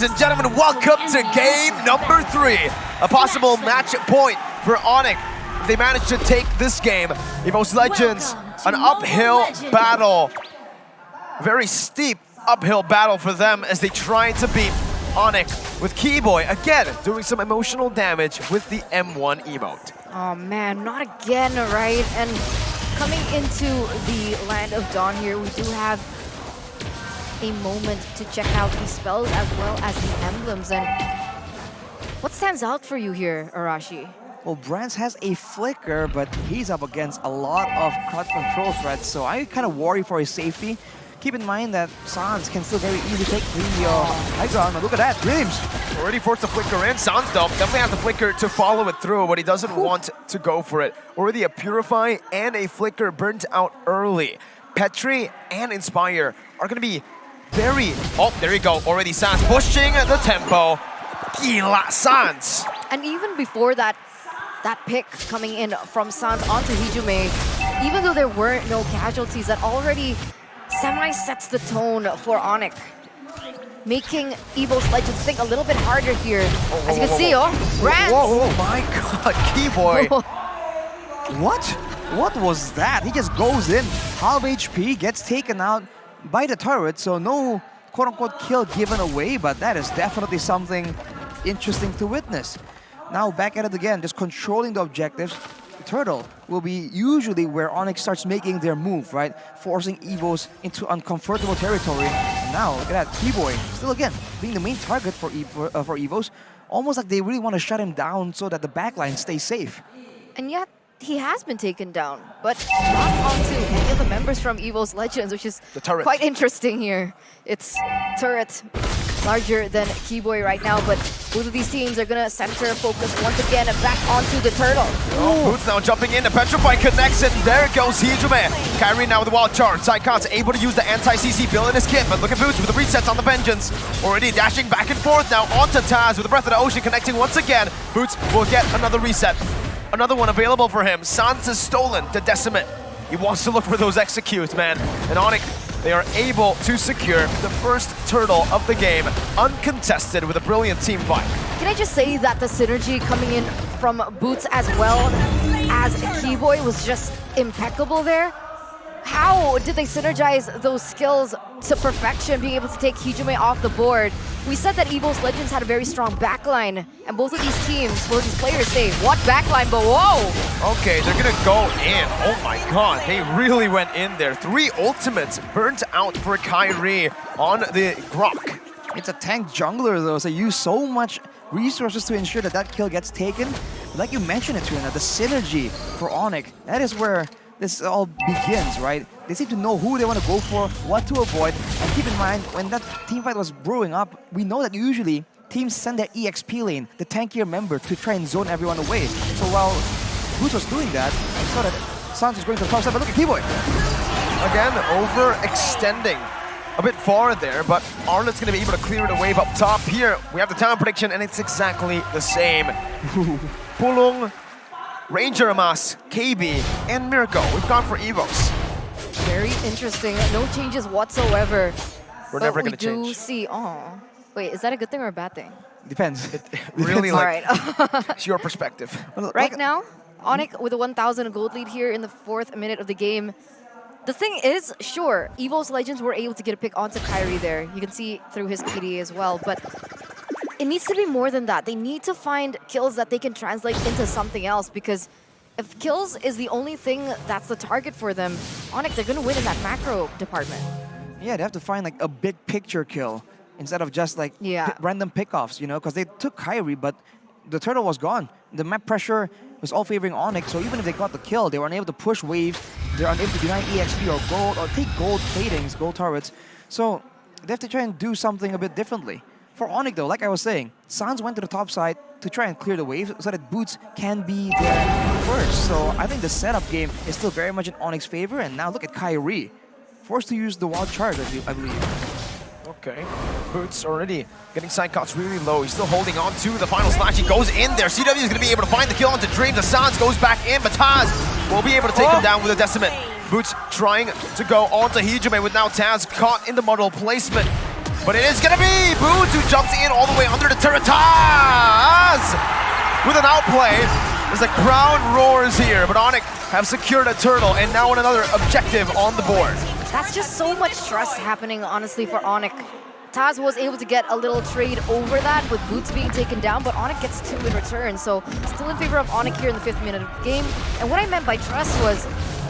Ladies and gentlemen, welcome to game number 3. A possible match point for Onic. If they manage to take this game, Evos Legends, an uphill battle. Very steep uphill battle for them as they try to beat Onic with Keyboy, again, doing some emotional damage with the M1 emote. Oh man, not again, right? And coming into the Land of Dawn here, we do have a moment to check out the spells as well as the emblems. And what stands out for you here, Arashi? Well, Brands has a flicker, but he's up against a lot of crowd control threats, so I kind of worry for his safety. Keep in mind that Sans can still very easily take the high ground. Look at that, Dreams! Already forced the flicker in. Sans though definitely has the flicker to follow it through, but he doesn't want to go for it. Already a Purify and a flicker burnt out early. Petri and Inspire are going to be very... Oh, there you go. Already Sans pushing the tempo. Gila Sans. And even before that pick coming in from Sans onto Hijume, even though there weren't no casualties, that already semi-sets the tone for Onic, making Evos Legends think a little bit harder here. As you can see, Brands! Whoa, my god, Keyboy! What was that? He just goes in, half HP, gets taken out by the turret, so no quote-unquote kill given away, but that is definitely something interesting to witness. Now back at it again, just controlling the objectives. The turtle will be usually where Onic starts making their move, right? Forcing Evos into uncomfortable territory. And now, look at that, Keyboy, still again, being the main target for Evos. Almost like they really want to shut him down so that the backline stays safe. And yet, he has been taken down, but not onto any of the members from Evos Legends, which is quite interesting here. It's turret larger than Keyboy right now, but both of these teams are gonna center focus once again back onto the turtle. Oh, Boots now jumping in, the Petrify connects it, there goes Hijume. Kyrie now with the wild charge, Psychon's able to use the anti-CC build in his kit, but look at Boots with the resets on the Vengeance. Already dashing back and forth now onto Taz with the Breath of the Ocean connecting once again. Boots will get another reset. Another one available for him. Sans is stolen to Decimate. He wants to look for those executes, man. And Onic, they are able to secure the first turtle of the game, uncontested with a brilliant team fight. Can I just say that the synergy coming in from Boots as well as Keyboy was just impeccable there? How did they synergize those skills to perfection, being able to take Hijume off the board? We said that Evos Legends had a very strong backline, and both of these teams, both these players say, what backline, but whoa! Okay, they're gonna go in. Oh my god, they really went in there. 3 ultimates burnt out for Kyrie on the Grok. It's a tank jungler though, so you use so much resources to ensure that that kill gets taken. Like you mentioned it, Trina, the synergy for Onic, that is where this all begins, right? They seem to know who they want to go for, what to avoid, and keep in mind, when that teamfight was brewing up, we know that usually teams send their EXP lane, the tankier member, to try and zone everyone away. So while Boots was doing that, I saw that Sans was going to the top side, but look at Keyboy! Again, overextending a bit far there, but Arnott's going to be able to clear it away up top. Here, we have the talent prediction, and it's exactly the same. Pulung, Ranger Amas, KB, and Mirko. We've gone for Evos. Very interesting. No changes whatsoever. We're never going to change. We do see... Oh. Wait, is that a good thing or a bad thing? Depends. It really, like, right. it's your perspective. Right now, Onic with a 1,000 gold lead here in the 4th minute of the game. The thing is, sure, Evos Legends were able to get a pick onto Kyrie there. You can see through his PD as well, but it needs to be more than that. They need to find kills that they can translate into something else, because if kills is the only thing that's the target for them, Onic, they're going to win in that macro department. Yeah, they have to find like a big picture kill instead of just like random pickoffs, you know, because they took Kyrie, but the turtle was gone. The map pressure was all favoring Onic, so even if they got the kill, they were unable to push waves, they're unable to deny EXP or gold, or take gold platings, gold turrets. So they have to try and do something a bit differently. For Onic though, like I was saying, Sans went to the top side to try and clear the wave so that Boots can be there first. So I think the setup game is still very much in Onic's favor, and now look at Kyrie. Forced to use the wild charge, I believe. Okay, Boots already getting side cuts really low. He's still holding on to the final slash. He goes in there. CW is going to be able to find the kill onto Dreams. The Sans goes back in, but Taz will be able to take him down with a Decimate. Boots trying to go onto Hijume with now Taz caught in the model placement. But it is gonna be Boots who jumps in all the way under the turret. Taz with an outplay as the crowd roars here. But Onic have secured a turtle and now another objective on the board. That's just so much trust happening, honestly, for Onic. Taz was able to get a little trade over that with Boots being taken down, but Onic gets 2 in return. So still in favor of Onic here in the 5th minute of the game. And what I meant by trust was,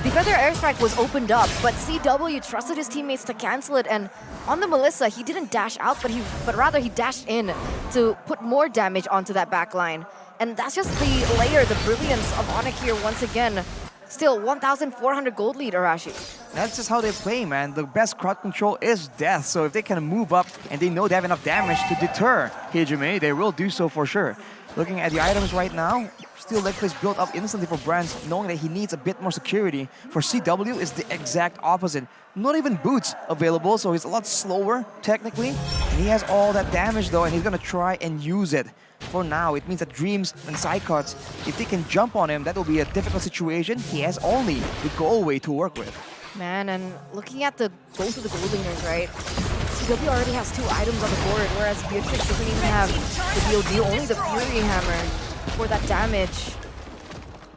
because their airstrike was opened up, but CW trusted his teammates to cancel it, and on the Melissa, he didn't dash out, but rather he dashed in to put more damage onto that backline. And that's just the layer, the brilliance of Onic here once again. Still, 1,400 gold lead, Arashi. That's just how they play, man. The best crowd control is death, so if they can move up and they know they have enough damage to deter Hijime, they will do so for sure. Looking at the items right now, still leg plays built up instantly for Brands, knowing that he needs a bit more security. For CW, is the exact opposite. Not even Boots available, so he's a lot slower, technically. And he has all that damage, though, and he's going to try and use it. For now, it means that Dreams and Psychots, if they can jump on him, that will be a difficult situation. He has only the Go-Away to work with. Man, and looking at both of the gold laners, right? CW already has 2 items on the board, whereas Beatrix doesn't even have the DOD, only the Fury Hammer for that damage.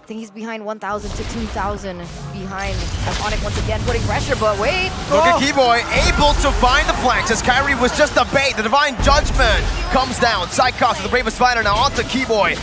I think he's behind 1,000 to 2,000 behind as Onic once again putting pressure, but wait! Look at Keyboy, able to find the flanks as Kyrie was just a bait. The Divine Judgment comes down. Psychos with the Bravest Fighter now onto Keyboy.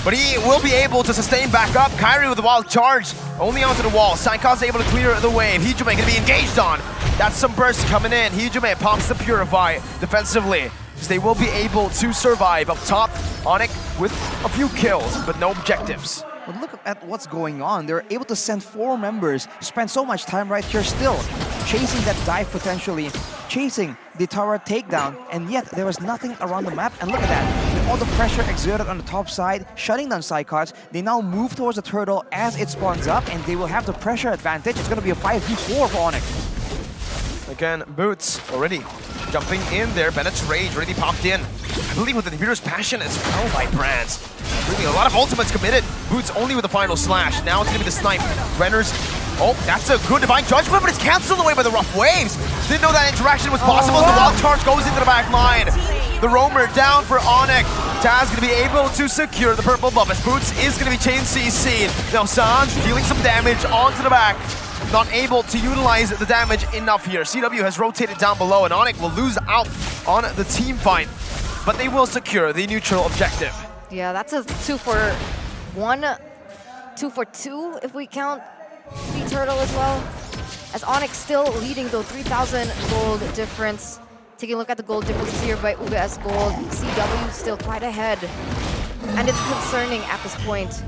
But he will be able to sustain back up. Kyrie with the wild charge, only onto the wall. Psychos able to clear the wave. Hijime gonna be engaged on. That's some bursts coming in. Hijime pops the Purify defensively. So they will be able to survive up top. Onic with a few kills, but no objectives. But look at what's going on. They're able to send 4 members, spend so much time right here still, chasing that dive potentially, chasing the tower takedown, and yet there was nothing around the map. And look at that. With all the pressure exerted on the top side, shutting down Psychots, they now move towards the turtle as it spawns up, and they will have the pressure advantage. It's going to be a 5v4 for Onic. Again, Boots already jumping in there. Bennett's Rage already popped in. I believe with the Inhibitor's Passion as well by Brands. Really a lot of ultimates committed. Boots only with the final slash. Now it's going to be the snipe. Renner's, oh, that's a good Divine Judgment, but it's cancelled away by the rough waves. Didn't know that interaction was possible. The wild charge goes into the back line. The roamer down for Onic. Taz going to be able to secure the purple buff as Boots is going to be chain CC. Now Sanj dealing some damage onto the back. Not able to utilize the damage enough here. CW has rotated down below and Onic will lose out on the team fight. But they will secure the neutral objective. Yeah, that's a 2 for 1, 2 for 2 if we count the turtle as well. As Onic still leading though, 3,000 gold difference. Taking a look at the gold differences here by UBS Gold. CW still quite ahead. And it's concerning at this point.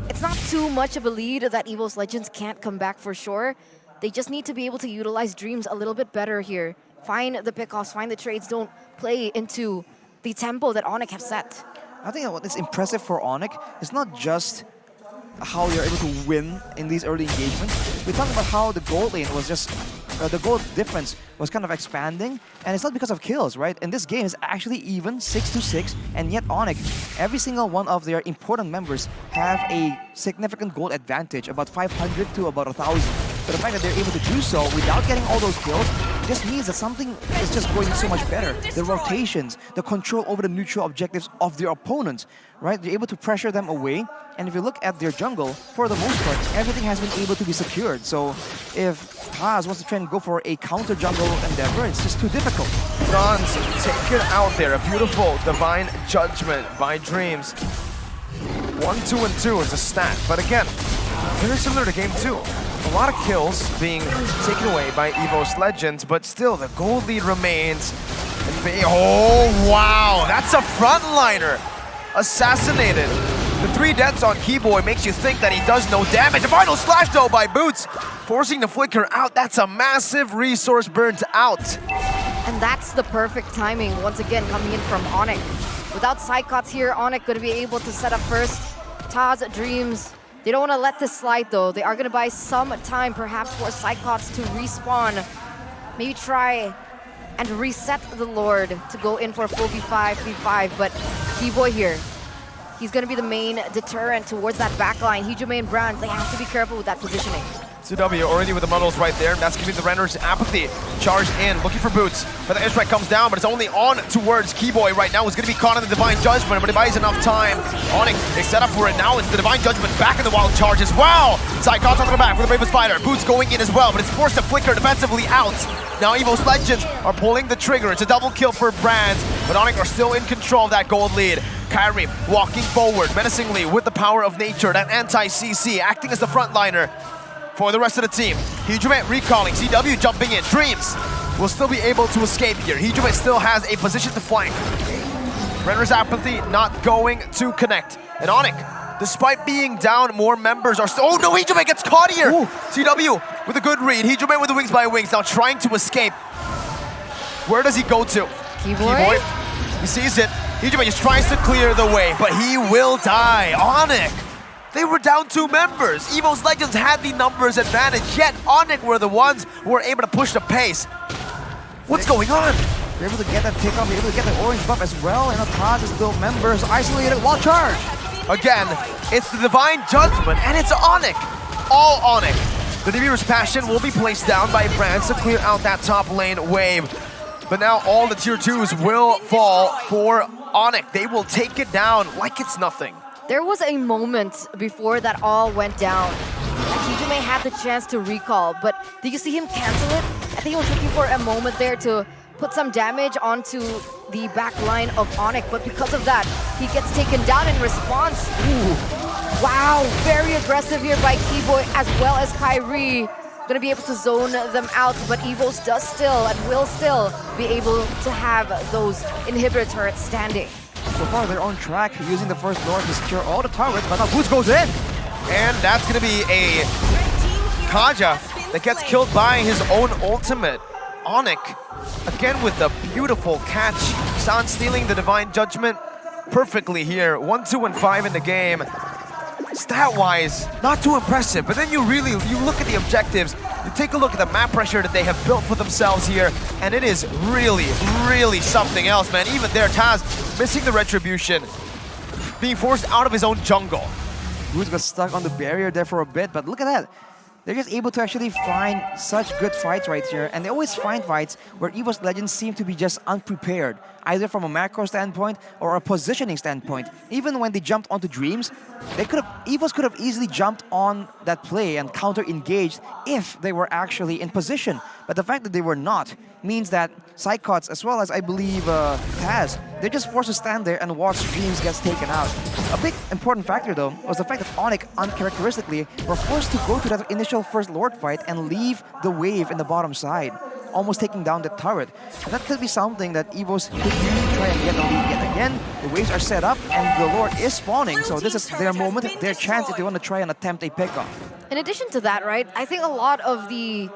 It's not too much of a lead that Evos Legends can't come back for sure. They just need to be able to utilize Dreams a little bit better here. Find the pickoffs, find the trades, don't play into the tempo that Onic have set. I think what is impressive for Onic is not just how you're able to win in these early engagements. We're talking about how the gold lane was just, the gold difference was kind of expanding, and it's not because of kills, right? And this game is actually even 6-6, and yet Onic, every single one of their important members have a significant gold advantage, about 500 to about 1,000. But the fact that they're able to do so without getting all those kills just means that something is just going so much better. The rotations, the control over the neutral objectives of their opponents, right? They're able to pressure them away. And if you look at their jungle, for the most part, everything has been able to be secured. So if Taz wants to try and go for a counter jungle endeavor, it's just too difficult. Franz taken out there. A beautiful Divine Judgment by Dreams. 1, 2, and 2 is a stat. But again, very similar to Game 2. A lot of kills being taken away by Evos Legends, but still the gold lead remains. Oh, wow, that's a frontliner assassinated. The 3 deaths on Keyboy makes you think that he does no damage. A final slash though by Boots, forcing the flicker out. That's a massive resource burnt out. And that's the perfect timing, once again, coming in from Onic. Without Psychots here, Onic going to be able to set up first. Taz, Dreams, they don't want to let this slide though. They are going to buy some time perhaps for Psychots to respawn. Maybe try and reset the Lord to go in for a full V5, V5. But Keyboy here, he's going to be the main deterrent towards that backline. Hijime and Brands, they have to be careful with that positioning. CW already with the muddles right there. That's giving the Renner's apathy. Charged in, looking for boots. But the airstrike comes down, but it's only on towards Keyboy right now. Who's going to be caught in the Divine Judgment, but he buys enough time. Onic, they set up for it now. It's the Divine Judgment back in the Wild Charge as well. Psychon's on the back with the Brave Spider. Boots going in as well, but it's forced to flicker defensively out. Now Evos Legends are pulling the trigger. It's a double kill for Brands, but Onic are still in control of that gold lead. Kyrie walking forward menacingly with the power of nature, that anti-CC acting as the frontliner for the rest of the team. Hijime recalling, CW jumping in. Dreams will still be able to escape here. Hijime still has a position to flank. Renner's apathy not going to connect. And Onic, despite being down, more members are still... Oh no, Hijime gets caught here! Ooh. CW with a good read. Hijime with the wings by wings, now trying to escape. Where does he go to? Keyboy. He sees it. Hijime just tries to clear the way, but he will die. Onic, they were down 2 members. Evos Legends had the numbers advantage, yet Onic were the ones who were able to push the pace. What's going on? They're able to get that pick off, they're able to get the orange buff as well, and Ataz is still members isolated while charged. Again, it's the Divine Judgment, and it's Onic. All Onic. The Nibiru's Passion will be placed down by Brands to clear out that top lane wave. But now all the tier 2s will fall for Onic. They will take it down like it's nothing. There was a moment before that all went down. Hijime had the chance to recall, but did you see him cancel it? I think he was looking for a moment there to put some damage onto the back line of Onic, but because of that, he gets taken down in response. Ooh. Wow, very aggressive here by Keyboy as well as Kyrie. Gonna be able to zone them out, but Evos does still and will still be able to have those inhibitor turrets standing. So far, they're on track, using the first Lord to secure all the turrets, but now Boots goes in! And that's gonna be a Kaja that gets killed by his own ultimate. Onic, again with the beautiful catch. San stealing the Divine Judgment perfectly here. 1, 2, and 5 in the game. Stat-wise, not too impressive, but then you look at the objectives, you take a look at the map pressure that they have built for themselves here, and it is really, really something else, man. Even there, Taz missing the retribution, being forced out of his own jungle. Boots got stuck on the barrier there for a bit, but look at that. They're just able to actually find such good fights right here, and they always find fights where Evos Legends seem to be just unprepared, either from a macro standpoint or a positioning standpoint. Even when they jumped onto Dreams, Evos could have easily jumped on that play and counter-engaged if they were actually in position. But the fact that they were not means that Psychots, as well as I believe Taz, they're just forced to stand there and watch Dreams gets taken out. A big important factor though was the fact that Onic uncharacteristically were forced to go to that initial first Lord fight and leave the wave in the bottom side, almost taking down the turret. And that could be something that Evos could really try and get the lead yet again. The waves are set up and the Lord is spawning, so this is their moment, their chance if they want to try and attempt a pickoff. In addition to that, right, I think a lot of the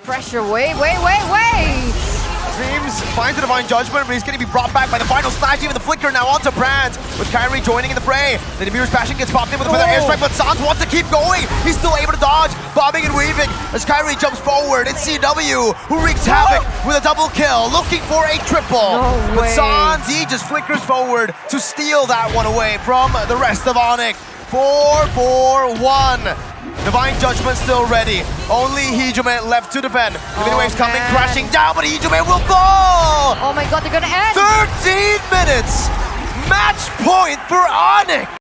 pressure, wait! Dreams finds the Divine Judgment, but he's going to be brought back by the final slash, even the flicker now onto Brands, with Kyrie joining in the fray. The Nibiru's Passion gets popped in with a feather airstrike, but Sans wants to keep going. He's still able to dodge, bobbing and weaving as Kyrie jumps forward. It's CW who wreaks havoc with a double kill, looking for a triple. No way. But Sans, he just flickers forward to steal that one away from the rest of Onic. 4-4-1. Divine Judgment still ready. Only Hijime left to defend. The mid wave's coming crashing down, but Hijime will fall! Oh my god, they're gonna end! 13 minutes! Match point for Onic!